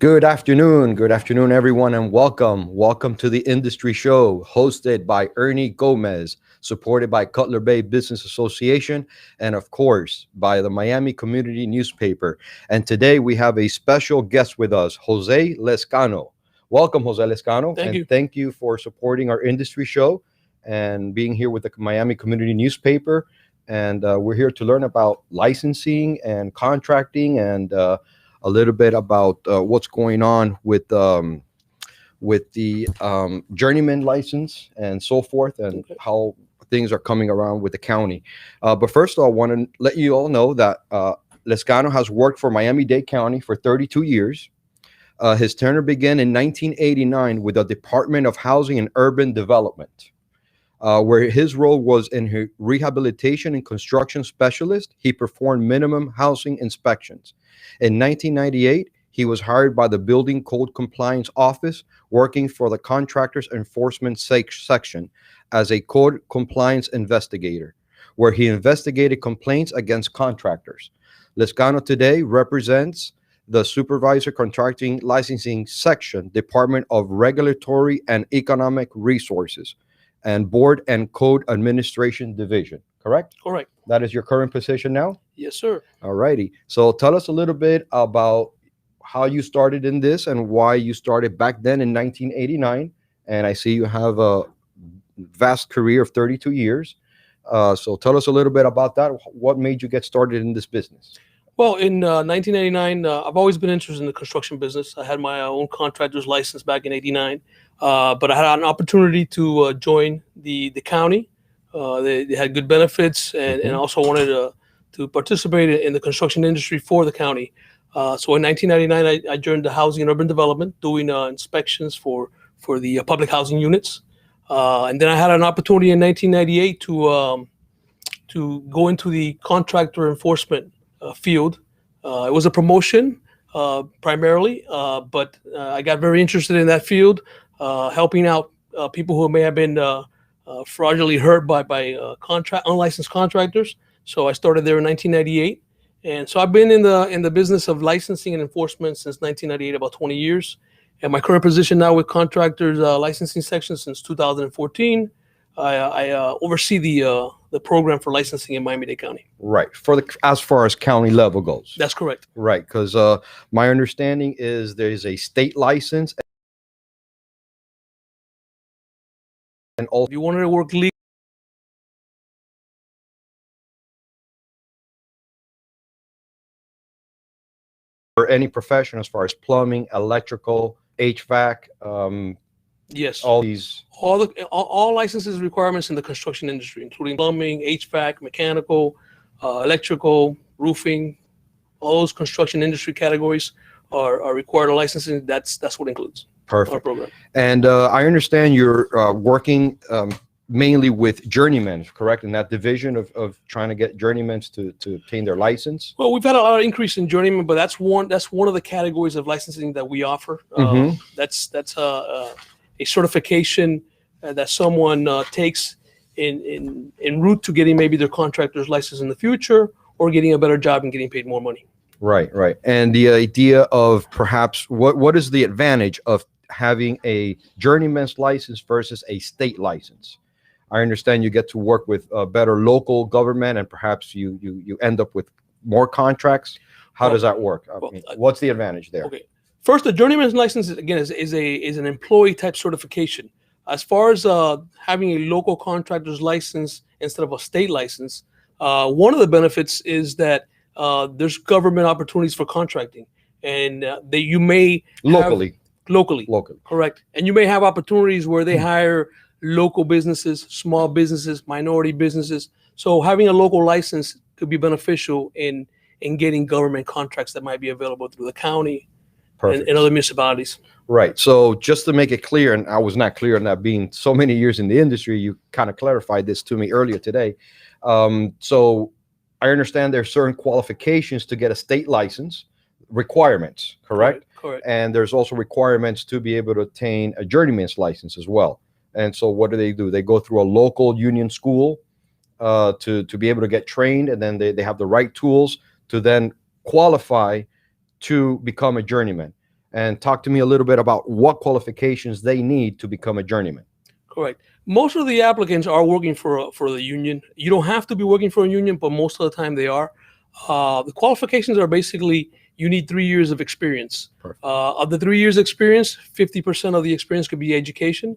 Good afternoon, everyone, and welcome to the Industry Show, hosted by Ernie Gomez, supported by Cutler Bay Business Association, and of course, by the Miami Community Newspaper. And today we have a special guest with us, Jose Lezcano. Welcome, Jose Lezcano. Thank you. Thank you for supporting our Industry Show and being here with the Miami Community Newspaper. And we're here to learn about licensing and contracting and a little bit about what's going on with the journeyman license and so forth, and how things are coming around with the county. But first of all, I want to let you all know that Lezcano has worked for Miami-Dade County for 32 years. His tenure began in 1989 with the Department of Housing and Urban Development, where his role was in rehabilitation and construction specialist. He performed minimum housing inspections. In 1998, he was hired by the Building Code Compliance Office, working for the Contractors Enforcement Section as a code compliance investigator, where he investigated complaints against contractors. Lezcano today represents the Supervisor Contracting Licensing Section, Department of Regulatory and Economic Resources, and Board and Code Administration Division, correct? Correct. That is your current position now? Yes, sir. All righty. So tell us a little bit about how you started in this and why you started back then in 1989. And I see you have a vast career of 32 years. So tell us a little bit about that. What made you get started in this business? Well, in 1989, I've always been interested in the construction business. I had my own contractor's license back in '89, but I had an opportunity to join the county. They had good benefits, and also wanted to participate in the construction industry for the county. So in 1999, I joined the Housing and Urban Development, doing inspections for the public housing units. And then I had an opportunity in 1998 to go into the contractor enforcement field. It was a promotion primarily, but I got very interested in that field, helping out people who may have been fraudulently hurt by unlicensed contractors. So I started there in 1998, and so I've been in the business of licensing and enforcement since 1998, about 20 years. And my current position now with Contractors Licensing Section since 2014. I oversee the program for licensing in Miami-Dade County. Right. As far as county level goes. That's correct. Right. Because my understanding is there is a state license. And also, if you wanted to work legally, for any profession, as far as plumbing, electrical, HVAC, yes, all licenses requirements in the construction industry, including plumbing, HVAC, mechanical, electrical, roofing, all those construction industry categories are required licensing. That's what includes. Perfect. Our program. And I understand you're working mainly with journeymen, correct? In that division of trying to get journeymen to obtain their license. Well, we've had a lot of increase in journeymen, but that's one of the categories of licensing that we offer. That's a certification that someone takes en route to getting maybe their contractor's license in the future, or getting a better job and getting paid more money. Right, right. And the idea of perhaps what is the advantage of having a journeyman's license versus a state license? I understand you get to work with a better local government, and perhaps you end up with more contracts. How does that work? What's the advantage there? Okay. First, the journeyman's license is an employee type certification. As far as having a local contractor's license instead of a state license, one of the benefits is that there's government opportunities for contracting, and that you may locally, correct. And you may have opportunities where they hire local businesses, small businesses, minority businesses. So having a local license could be beneficial in getting government contracts that might be available through the county and other municipalities. Right. So just to make it clear, and I was not clear on that, being so many years in the industry, you kind of clarified this to me earlier today. So I understand there are certain qualifications to get a state license, requirements, correct? Correct. And there's also requirements to be able to obtain a journeyman's license as well. And so what do? They go through a local union school to be able to get trained, and then they have the right tools to then qualify to become a journeyman. and talk to me a little bit about what qualifications they need to become a journeyman. Correct. Most of the applicants are working for the union. You don't have to be working for a union, but most of the time they are. The qualifications are basically you need 3 years of experience. Of the 3 years experience, 50% of the experience could be education.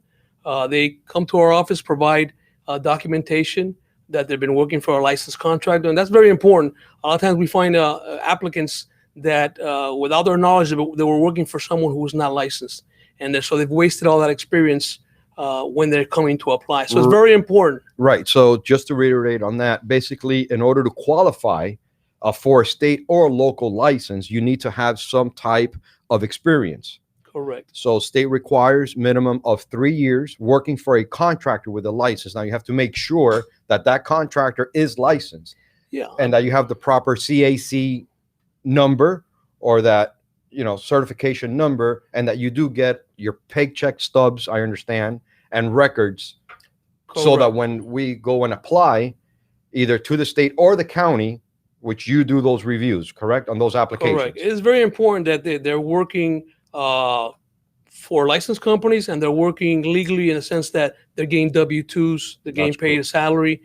They come to our office, provide documentation that they've been working for a licensed contractor, and that's very important. A lot of times we find applicants that without their knowledge, they were working for someone who was not licensed, and so they've wasted all that experience when they're coming to apply. So it's very important. Right. So just to reiterate on that, basically, in order to qualify for a state or local license, you need to have some type of experience. Correct. So state requires minimum of 3 years working for a contractor with a license. Now you have to make sure that that contractor is licensed. Yeah. And that you have the proper CAC number or that, certification number, and that you do get your paycheck stubs, I understand, and records. Correct. So that when we go and apply either to the state or the county, which you do those reviews, correct, on those applications. Correct. It is very important that they're working for licensed companies, and they're working legally in the sense that they're getting W-2s, they're getting paid a salary,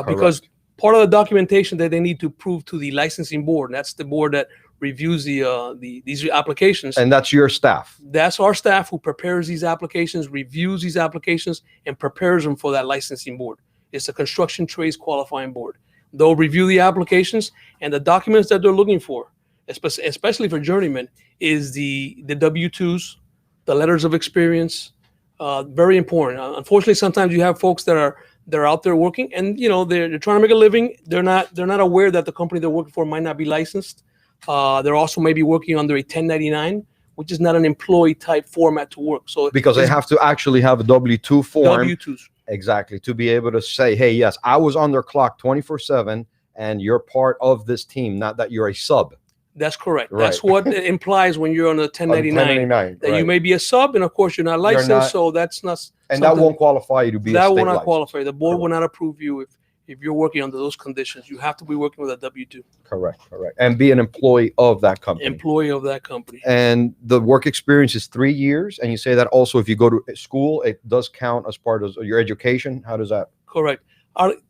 because part of the documentation that they need to prove to the licensing board, and that's the board that reviews these applications. And that's your staff. That's our staff who prepares these applications, reviews these applications, and prepares them for that licensing board. It's a construction trades qualifying board. They'll review the applications, and the documents that they're looking for, especially for journeymen, is the W-2s, the letters of experience. Very important. Unfortunately, sometimes you have folks that are out there working, and they're trying to make a living. They're not aware that the company they're working for might not be licensed. They're also maybe working under a 1099, which is not an employee type format to work. So because they have to actually have a W-2 form. W-2s. Exactly, to be able to say, hey, yes, I was on their clock 24/7, and you're part of this team, not that you're a sub. That's correct. Right. That's what it implies when you're on a 1099. That right. You may be a sub, and of course you're not licensed, so that's not. And that won't qualify you to be. That a state will not license. qualify. The board will not approve you if you're working under those conditions. You have to be working with a W-2. Correct. And be an employee of that company. Employee of that company. And the work experience is 3 years. And you say that also if you go to school, it does count as part of your education. How does that? Correct.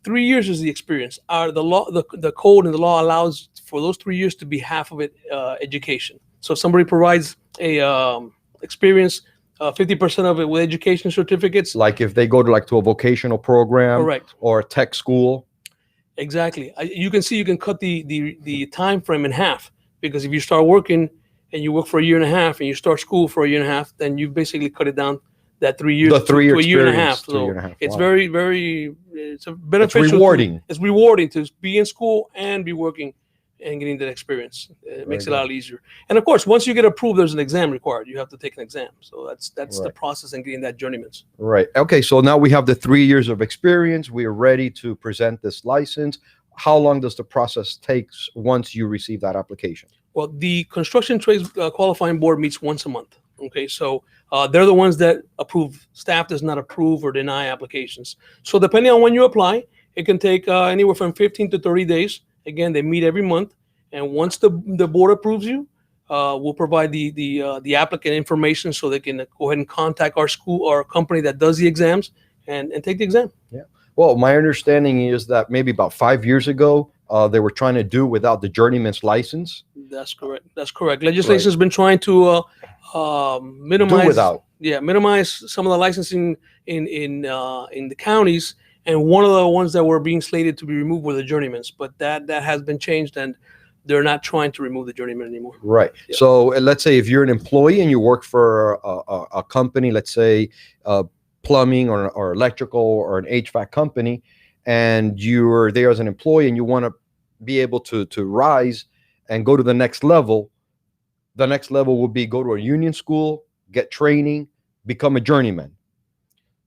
3 years is the experience. The law, the code and the law allows for those 3 years to be half of it education. So if somebody provides a experience, 50% of it with education certificates. Like if they go to a vocational program. Correct. Or a tech school. Exactly. You can cut the time frame in half, because if you start working and you work for a year and a half and you start school for a year and a half, then you basically cut it down that 3 years to a year and a half. So it's wow. very, very, it's a beneficial. It's rewarding. It's rewarding to be in school and be working and getting that experience. It makes it a lot easier. And of course, once you get approved, there's an exam required. You have to take an exam. So that's the process in getting that journeyman's. Right. Okay. So now we have the 3 years of experience. We are ready to present this license. How long does the process take once you receive that application? Well, the construction trades qualifying board meets once a month. Okay, so they're the ones that approve. Staff does not approve or deny applications. So depending on when you apply, it can take anywhere from 15 to 30 days. Again, they meet every month, and once the board approves you, we'll provide the applicant information so they can go ahead and contact our school or company that does the exams and take the exam. Yeah. Well, my understanding is that maybe about 5 years ago, they were trying to do without the journeyman's license. That's correct. Legislation has been trying to minimize. Minimize some of the licensing in the counties. And one of the ones that were being slated to be removed were the journeymen's, but that has been changed, and they're not trying to remove the journeyman anymore. Right. Yeah. So let's say if you're an employee and you work for a company, let's say plumbing or electrical or an HVAC company, and you're there as an employee and you want to be able to rise and go to the next level would be go to a union school, get training, become a journeyman.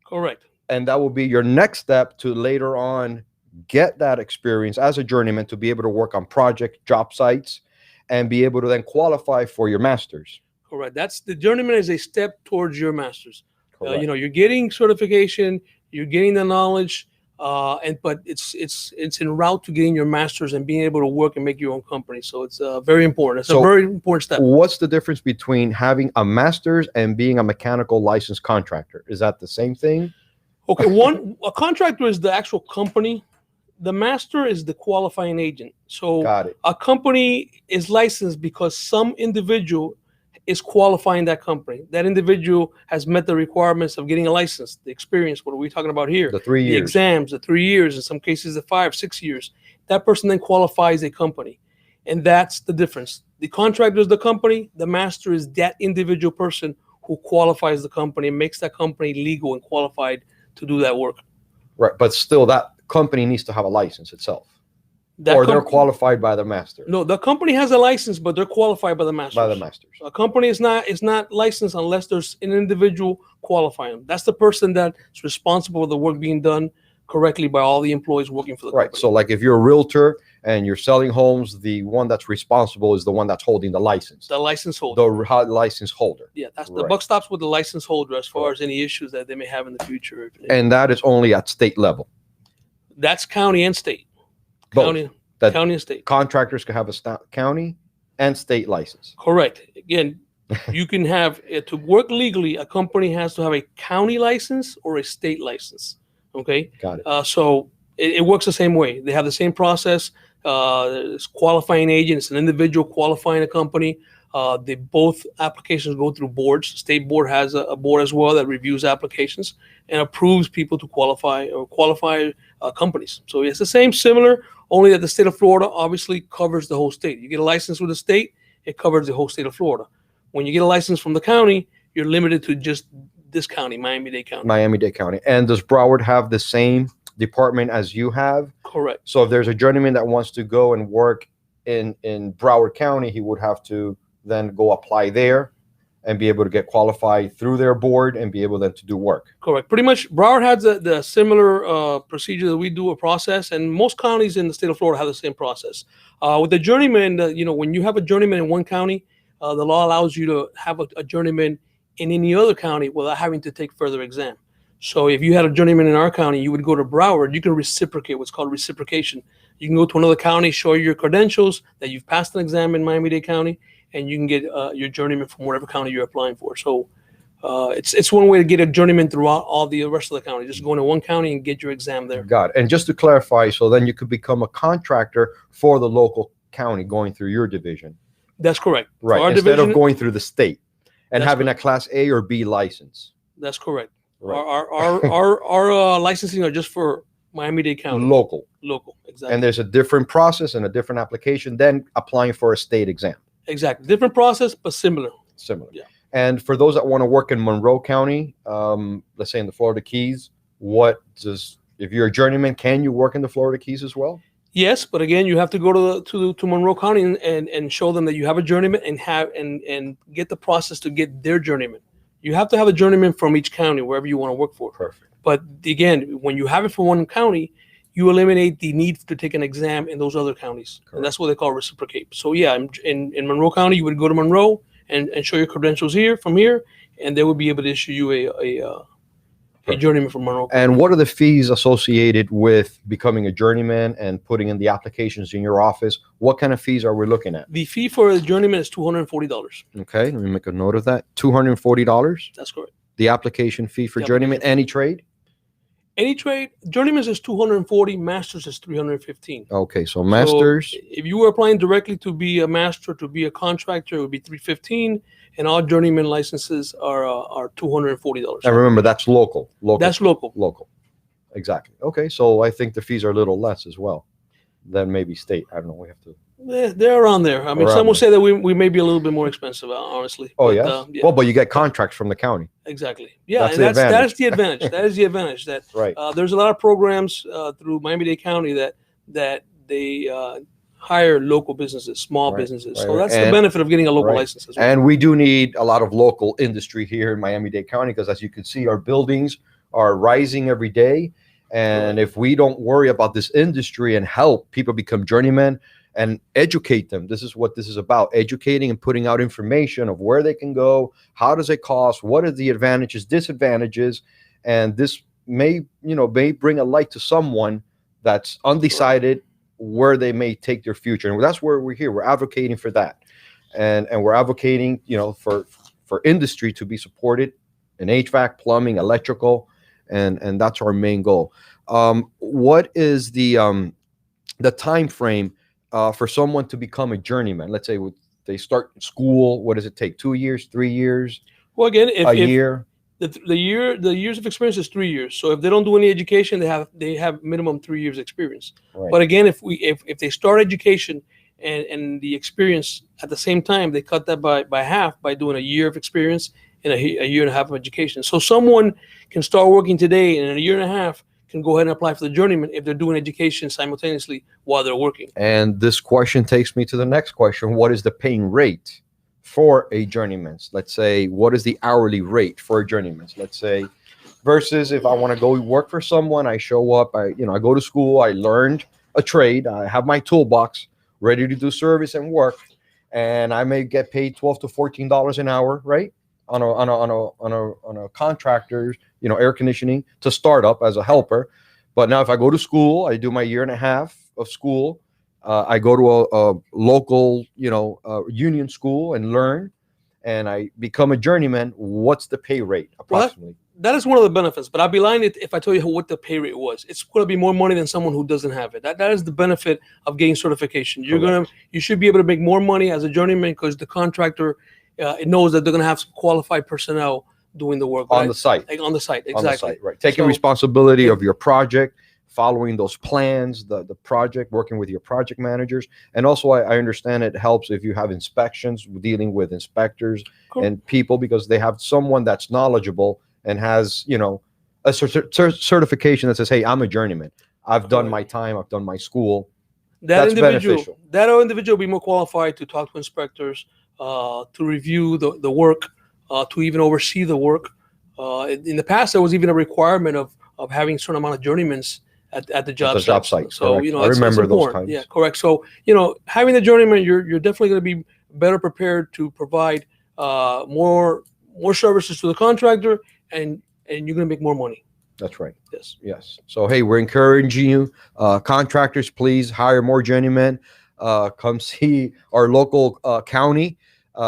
Correct. And that will be your next step to later on get that experience as a journeyman to be able to work on project job sites and be able to then qualify for your master's. Correct. That's the journeyman is a step towards your master's. You're getting certification, you're getting the knowledge, But it's en route to getting your master's and being able to work and make your own company. So it's very important. It's a very important step. What's the difference between having a master's and being a mechanical licensed contractor? Is that the same thing? Okay, a contractor is the actual company. The master is the qualifying agent. So Got it. a company is licensed because some individual is qualifying that company. That individual has met the requirements of getting a license, the experience. What are we talking about here? The 3 years. The exams, the 3 years, in some cases the 5, 6 years. That person then qualifies a company. And that's the difference. The contractor is the company. The master is that individual person who qualifies the company and makes that company legal and qualified to do that work. Right, but still that company needs to have a license itself. Or they're qualified by the master. No, the company has a license, but they're qualified by the masters. By the masters. A company is not licensed unless there's an individual qualifying them. That's the person that's responsible for the work being done correctly by all the employees working for the company. Right. So like if you're a realtor and you're selling homes, the one that's responsible is the one that's holding the license. The license holder. The license holder. Yeah, that's the buck stops with the license holder as far as any issues that they may have in the future. And that is only at state level. That's county and state. Both. County and state. Contractors can have a county and state license. Correct. Again, you can have to work legally. A company has to have a county license or a state license. Okay. Got it. So it works the same way. They have the same process. It's qualifying agent. It's an individual qualifying a company. They both applications go through boards. The state board has a board as well that reviews applications and approves people to qualify companies. So it's the same, similar, only that the state of Florida obviously covers the whole state. You get a license with the state, it covers the whole state of Florida. When you get a license from the county, you're limited to just this county, Miami-Dade County. Miami-Dade County. And does Broward have the same department as you have? Correct. So if there's a journeyman that wants to go and work in Broward County, he would have to then go apply there and be able to get qualified through their board and be able then to do work. Correct. Pretty much, Broward has the similar procedure that we do, a process, and most counties in the state of Florida have the same process. With the journeyman, when you have a journeyman in one county, the law allows you to have a journeyman in any other county without having to take further exam. So if you had a journeyman in our county, you would go to Broward. You can reciprocate, what's called reciprocation. You can go to another county, show your credentials that you've passed an exam in Miami-Dade County, and you can get your journeyman from whatever county you're applying for. So it's one way to get a journeyman throughout all the rest of the county. Just go into one county and get your exam there. Got it. And just to clarify, so then you could become a contractor for the local county going through your division. That's correct. Right. Instead of going through the state and having a class A or B license. That's correct. Right. Our licensing are just for Miami-Dade County. Local, exactly. And there's a different process and a different application than applying for a state exam. Exactly. Different process, but similar. Similar. Yeah. And for those that want to work in Monroe County, let's say in the Florida Keys, if you're a journeyman, can you work in the Florida Keys as well? Yes, but again, you have to go to Monroe County and show them that you have a journeyman and get the process to get their journeyman. You have to have a journeyman from each county, wherever you want to work for. Perfect. But again, when you have it from one county, you eliminate the need to take an exam in those other counties. Correct. And that's what they call reciprocate. So yeah, in Monroe County, you would go to Monroe and show your credentials from here, and they would be able to issue you a journeyman from Monroe County. And what are the fees associated with becoming a journeyman and putting in the applications in your office? What kind of fees are we looking at? The fee for a journeyman is $240. Okay, let me make a note of that. $240? That's correct. The application fee for journeyman, any trade? Any trade. Journeyman's is $240, masters is $315. Okay, so masters. So if you were applying directly to be a master, to be a contractor, it would be $315, and all journeyman licenses are $240. And remember, that's local. That's local. Local. Exactly. Okay, so I think the fees are a little less as well than maybe state. I don't know. We have to. They're around there. I mean, some will say that we may be a little bit more expensive, honestly. Oh, yes? Yeah. Well, but you get contracts from the county. Exactly. Yeah, that is the advantage. That is the advantage. That right. There's a lot of programs through Miami-Dade County that they hire local businesses, small businesses. Right. So that's the benefit of getting a local license as well. And we do need a lot of local industry here in Miami-Dade County because, as you can see, our buildings are rising every day. And if we don't worry about this industry and help people become journeymen, and educate them. This is what this is about, educating and putting out information of where they can go, how does it cost, what are the advantages, disadvantages, and this may bring a light to someone that's undecided where they may take their future. And that's where we're here. We're advocating for that. And we're advocating, for industry to be supported in HVAC, plumbing, electrical, and that's our main goal. What is the time frame for someone to become a journeyman? Let's say they start school. What does it take? 2 years, 3 years? Well, again, a year. The years of experience is 3 years. So if they don't do any education, they have minimum 3 years experience. Right. But again, if they start education and the experience at the same time, they cut that by half by doing a year of experience and a year and a half of education. So someone can start working today, and in a year and a half can go ahead and apply for the journeyman if they're doing education simultaneously while they're working. And this question takes me to the next question. What is the paying rate for a journeyman? Let's say, what is the hourly rate for a journeyman? Let's say, versus if I want to go work for someone, I show up, I go to school, I learned a trade, I have my toolbox ready to do service and work, and I may get paid $12 to $14 an hour, right? On a contractor's, air conditioning to start up as a helper. But now if I go to school, I do my year and a half of school, I go to a local, union school and learn, and I become a journeyman. What's the pay rate approximately? Well, that is one of the benefits, but I'd be lying if I tell you what the pay rate was. It's going to be more money than someone who doesn't have it. That is the benefit of getting certification. You should be able to make more money as a journeyman because the contractor it knows that they're going to have some qualified personnel doing the work on the site. Like on the site, exactly. On the site, right. Taking responsibility of your project, following those plans, the project, working with your project managers. And also, I understand it helps if you have inspections, dealing with inspectors and people, because they have someone that's knowledgeable and has, a certification that says, hey, I'm a journeyman. I've done my time. I've done my school. That's beneficial. That individual will be more qualified to talk to inspectors, to review the work, to even oversee the work. In the past, there was even a requirement of having a certain amount of journeymans at the job site. So, correct. I remember those times. Yeah, correct. So, having the journeyman, you're definitely going to be better prepared to provide more services to the contractor, and you're going to make more money. That's right. Yes. So, hey, we're encouraging you, contractors, please hire more journeymen. Come see our local county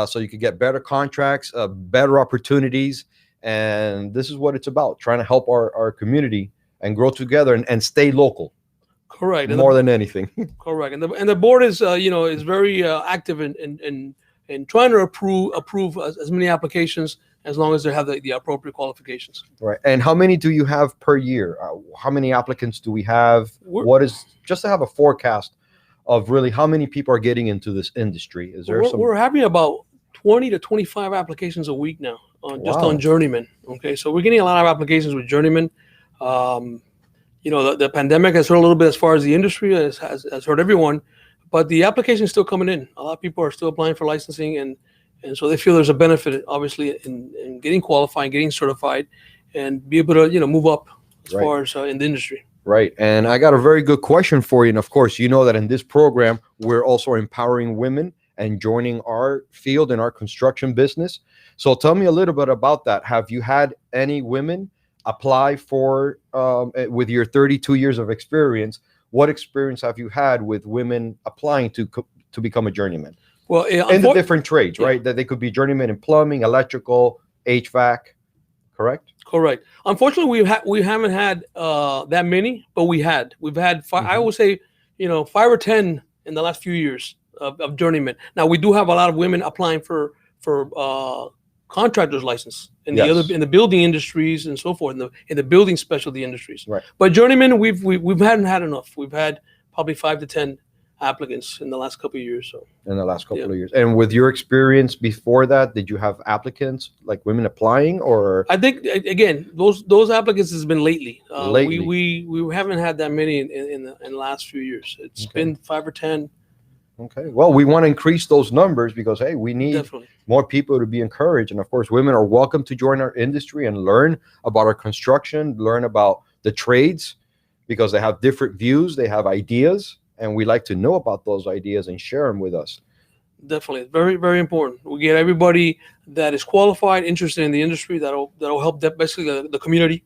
so you can get better contracts, better opportunities. And this is what it's about, trying to help our community and grow together and stay local. Correct. More than anything. Correct. And the board is is very active in trying to approve as many applications as long as they have the appropriate qualifications. Right. And how many do you have per year? How many applicants do we have? What is, just to have a forecast of really how many people are getting into this industry? Is there we're having about 20 to 25 applications a week now just on journeyman. Okay. So we're getting a lot of applications with journeyman. The pandemic has hurt a little bit as far as the industry has hurt everyone, but the application is still coming in. A lot of people are still applying for licensing, and so they feel there's a benefit, obviously, in getting qualified, getting certified, and be able to move up as far as in the industry. Right. And I got a very good question for you. And of course, you know that in this program, we're also empowering women and joining our field in our construction business. So tell me a little bit about that. Have you had any women apply for, with your 32 years of experience, what experience have you had with women applying to become a journeyman? Well, in the different trades, right? That they could be journeyman in plumbing, electrical, HVAC, correct? Correct. Unfortunately, we haven't had that many, but we've had five, I would say, 5 or 10 in the last few years of journeyman. Now we do have a lot of women applying for contractor's license in the building industries and so forth, in the building specialty industries. Right. But journeyman, we hadn't had enough. We've had probably 5 to 10 applicants in the last couple of years. So in the last couple of years. And with your experience before that, did you have applicants like women applying, or? I think again, those applicants has been lately. Lately. We haven't had that many in the last few years. It's been 5 or 10. Okay. Well, we want to increase those numbers because, hey, we need more people to be encouraged. And of course, women are welcome to join our industry and learn about our construction, learn about the trades, because they have different views, they have ideas, and we like to know about those ideas and share them with us. Definitely. Very, very important. We get everybody that is qualified, interested in the industry, that'll help basically the community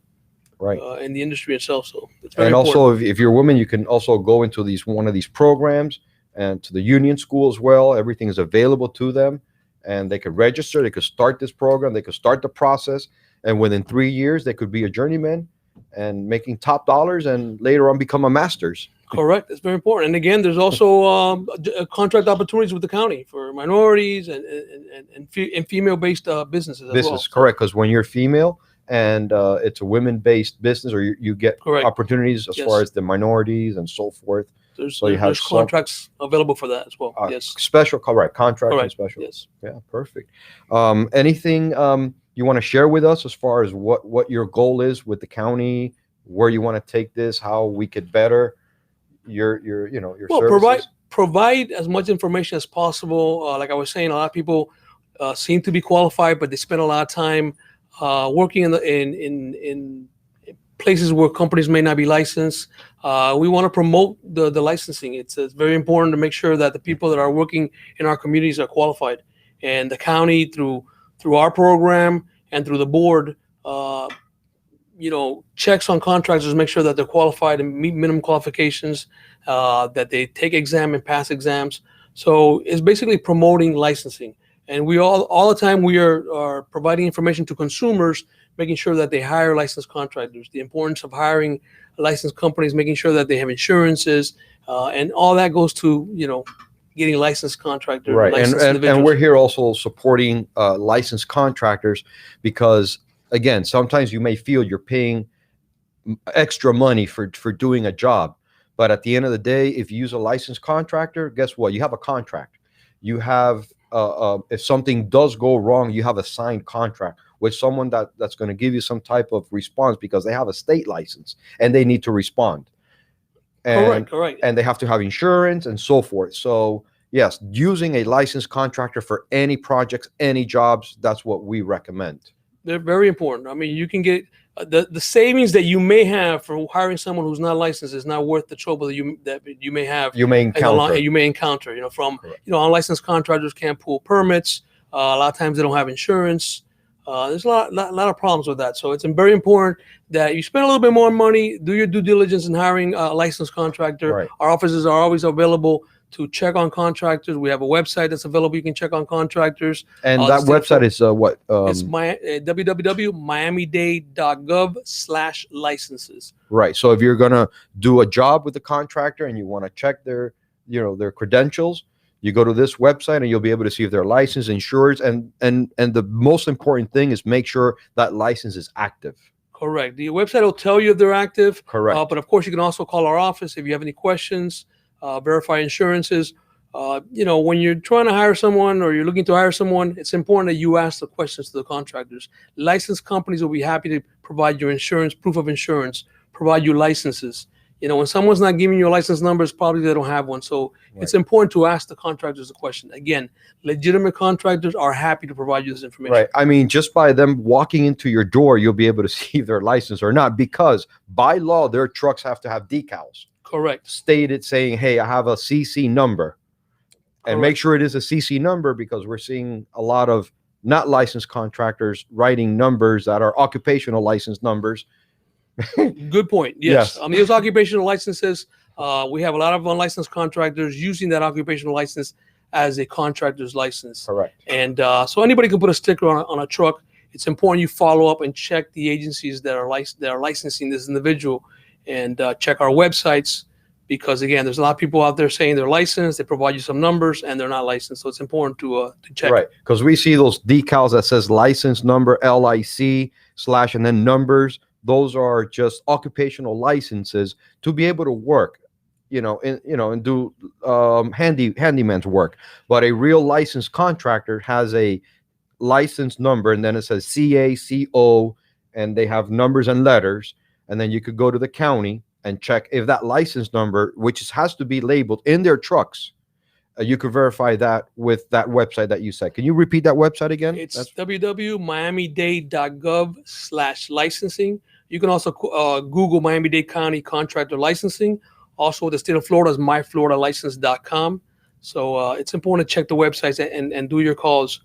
Right. in the industry itself. So it's very And important. also, if you're a woman, you can also go into one of these programs and to the union school as well. Everything is available to them, and they could register. They could start this program. They could start the process, and within 3 years, they could be a journeyman and making top dollars, and later on become a master's. Correct. It's very important. And again, there's also contract opportunities with the county for minorities and female-based businesses as This well. is correct, because when you're female and it's a women-based business, or you get Correct. opportunities as Yes. far as the minorities and so forth. So you have There's contracts available for that as well. Yes. Special, correct, contract and Correct. special. Yes. Yeah, perfect. Anything you want to share with us as far as what your goal is with the county, where you want to take this, how we could better your Well, services? provide as much information as possible. Like I was saying, a lot of people seem to be qualified, but they spend a lot of time working in places where companies may not be licensed. We want to promote the licensing. It's very important to make sure that the people that are working in our communities are qualified, and the county through our program and through the board, checks on contractors, make sure that they're qualified and meet minimum qualifications, that they take exam and pass exams. So it's basically promoting licensing. And we all the time we are providing information to consumers, making sure that they hire licensed contractors, the importance of hiring licensed companies, making sure that they have insurances, and all that goes to, getting licensed contractors. Right. Licensed And individuals. we're here also supporting licensed contractors, because again, sometimes you may feel you're paying extra money for doing a job, but at the end of the day, if you use a licensed contractor, guess what? You have a contract. You have if something does go wrong, you have a signed contract with someone that's going to give you some type of response, because they have a state license and they need to respond. And, Correct. And they have to have insurance and so forth. So yes, using a licensed contractor for any projects, any jobs, that's what we recommend. They're very important. I mean, you can get the savings that you may have for hiring someone who's not licensed is not worth the trouble that you may have. You may encounter. You may encounter. Unlicensed contractors can't pull permits. A lot of times they don't have insurance. There's a lot of problems with that. So it's very important that you spend a little bit more money, do your due diligence in hiring a licensed contractor. Right. Our offices are always available to check on contractors. We have a website that's available. You can check on contractors. And that website is what? It's www.miamidade.gov/licenses. Right. So if you're gonna do a job with the contractor and you want to check their credentials, you go to this website and you'll be able to see if they're licensed, insured, and the most important thing is make sure that license is active. Correct. The website will tell you if they're active. Correct. But of course, you can also call our office if you have any questions. Verify insurances. When you're trying to hire someone or you're looking to hire someone, it's important that you ask the questions to the contractors. Licensed companies will be happy to provide your insurance, proof of insurance, provide you licenses. When someone's not giving you a license number, it's probably they don't have one. So It's important to ask the contractors the question. Again, legitimate contractors are happy to provide you this information. Right. I mean, just by them walking into your door, you'll be able to see if they're licensed or not, because by law, their trucks have to have decals. Correct. Stated saying, hey, I have a CC number. And make sure it is a CC number, because we're seeing a lot of not licensed contractors writing numbers that are occupational license numbers. Good point. Yes. Yes. Those occupational licenses, we have a lot of unlicensed contractors using that occupational license as a contractor's license. Correct. And so anybody can put a sticker on a truck. It's important you follow up and check the agencies that are licensing this individual, and check our websites, because again, there's a lot of people out there saying they're licensed, they provide you some numbers, and they're not licensed. So it's important to check. Right, because we see those decals that says license number, LIC / and then numbers. Those are just occupational licenses to be able to work, and do handyman's work. But a real licensed contractor has a license number, and then it says CACO, and they have numbers and letters, and then you could go to the county and check if that license number, which has to be labeled in their trucks, you could verify that with that website that you said. Can you repeat that website again? It's www.miamidade.gov/licensing. You can also Google Miami-Dade County Contractor Licensing. Also, the state of Florida is myfloridalicense.com. So it's important to check the websites and do your calls.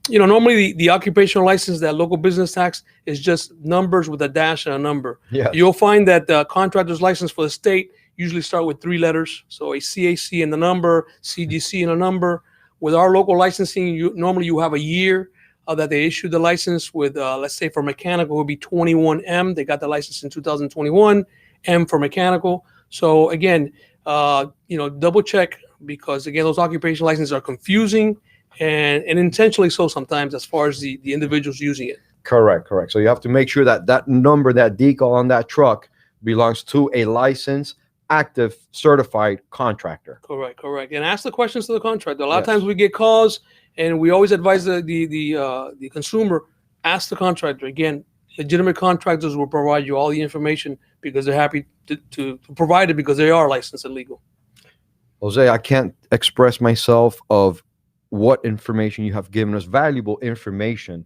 Normally the occupational license, that local business tax, is just numbers with a dash and a number. Yes. You'll find that the contractor's license for the state usually start with 3 letters. So a CAC and the number, CGC and a number. With our local licensing, normally you have a year that they issued the license with. Let's say for mechanical, it would be 21M. They got the license in 2021. M for mechanical. So again, double check, because again, those occupational licenses are confusing and intentionally so sometimes, as far as the individuals using it. Correct. So you have to make sure that that number, that decal on that truck belongs to a licensed, active, certified contractor. Correct. And ask the questions to the contractor. A lot of times we get calls, and we always advise the consumer, ask the contractor. Again, legitimate contractors will provide you all the information because they're happy to provide it, because they are licensed and legal. Jose, I can't express myself of what information you have given us, valuable information,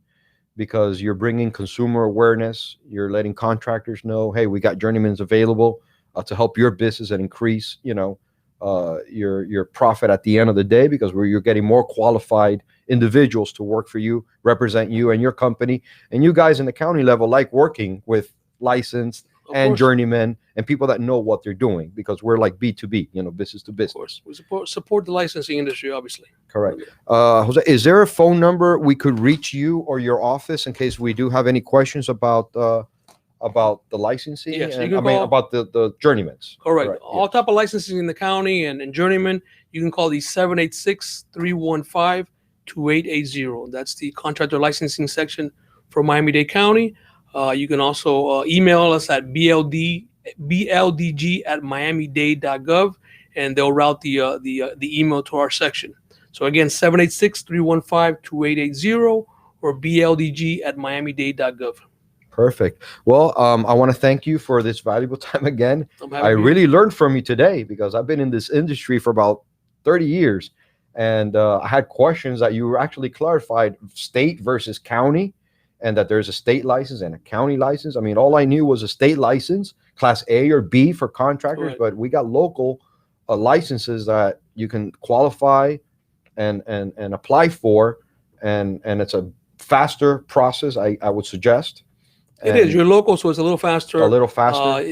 because you're bringing consumer awareness. You're letting contractors know, hey, we got journeymans available to help your business and increase, your profit at the end of the day, because you're getting more qualified individuals to work for you, represent you and your company. And you guys in the county level like working with licensed and journeymen and people that know what they're doing, because we're like B2B, business to business. Of course, we support the licensing industry, obviously. Correct. Jose, is there a phone number we could reach you or your office in case we do have any questions about the licensing? Yes, and, about the journeymans. Correct. All type of licensing in the county and journeyman, you can call the 786-315-2880. That's the contractor licensing section for Miami-Dade County. You can also email us at bldg@miamidade.gov, and they'll route the email to our section. So again, 786-315-2880 or bldg@miamidade.gov. Perfect. Well, I want to thank you for this valuable time again. I really learned from you today, because I've been in this industry for about 30 years, and I had questions that you actually clarified, state versus county, and that there's a state license and a county license. I mean, all I knew was a state license, class A or B for contractors, but we got local licenses that you can qualify and apply for, and it's a faster process, I would suggest. It is. You're local, so it's a little faster.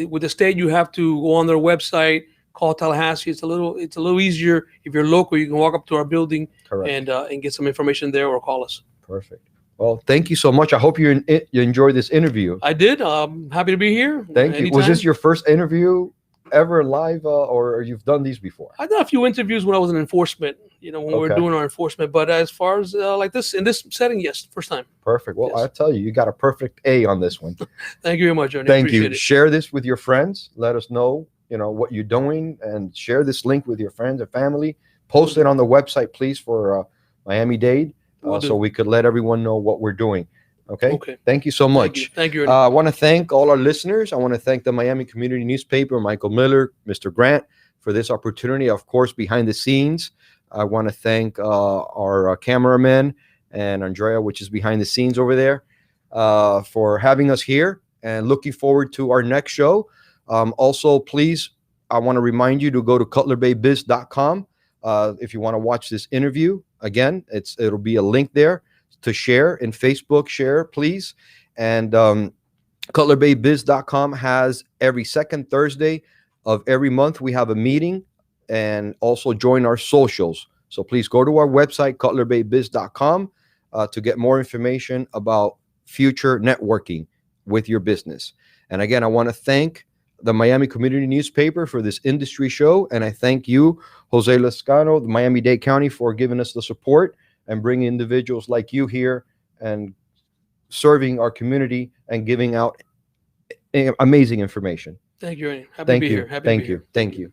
With the state, you have to go on their website, call Tallahassee. It's a little easier. If you're local, you can walk up to our building and get some information there, or call us. Perfect. Well, thank you so much. I hope you enjoyed this interview. I did. I'm happy to be here. Thank you. Was this your first interview ever live, or you've done these before? I've done a few interviews when I was in enforcement, when we were doing our enforcement. But as far as like this, in this setting, yes, first time. Perfect. Well, I tell you, you got a perfect A on this one. Thank you very much, Ernie. Thank you. Share this with your friends. Let us know, what you're doing, and share this link with your friends and family. Post it on the website, please, for Miami-Dade. So we could let everyone know what we're doing. Okay. Thank you so much. Thank you. I want to thank all our listeners. I want to thank the Miami Community Newspaper, Michael Miller, Mr. Grant, for this opportunity. Of course, behind the scenes, I want to thank our cameraman and Andrea, which is behind the scenes over there, for having us here, and looking forward to our next show. Also, please, I want to remind you to go to cutlerbaybiz.com if you want to watch this interview. Again, it'll be a link there to share in Facebook. Share, please. And cutlerbaybiz.com has every second Thursday of every month, we have a meeting, and also join our socials. So please go to our website, cutlerbaybiz.com, to get more information about future networking with your business. And again, I want to thank the Miami Community Newspaper for this industry show. And I thank you, Jose Lezcano, the Miami-Dade County, for giving us the support and bringing individuals like you here and serving our community and giving out amazing information. Thank you, Ernie. Happy to be here. Thank you.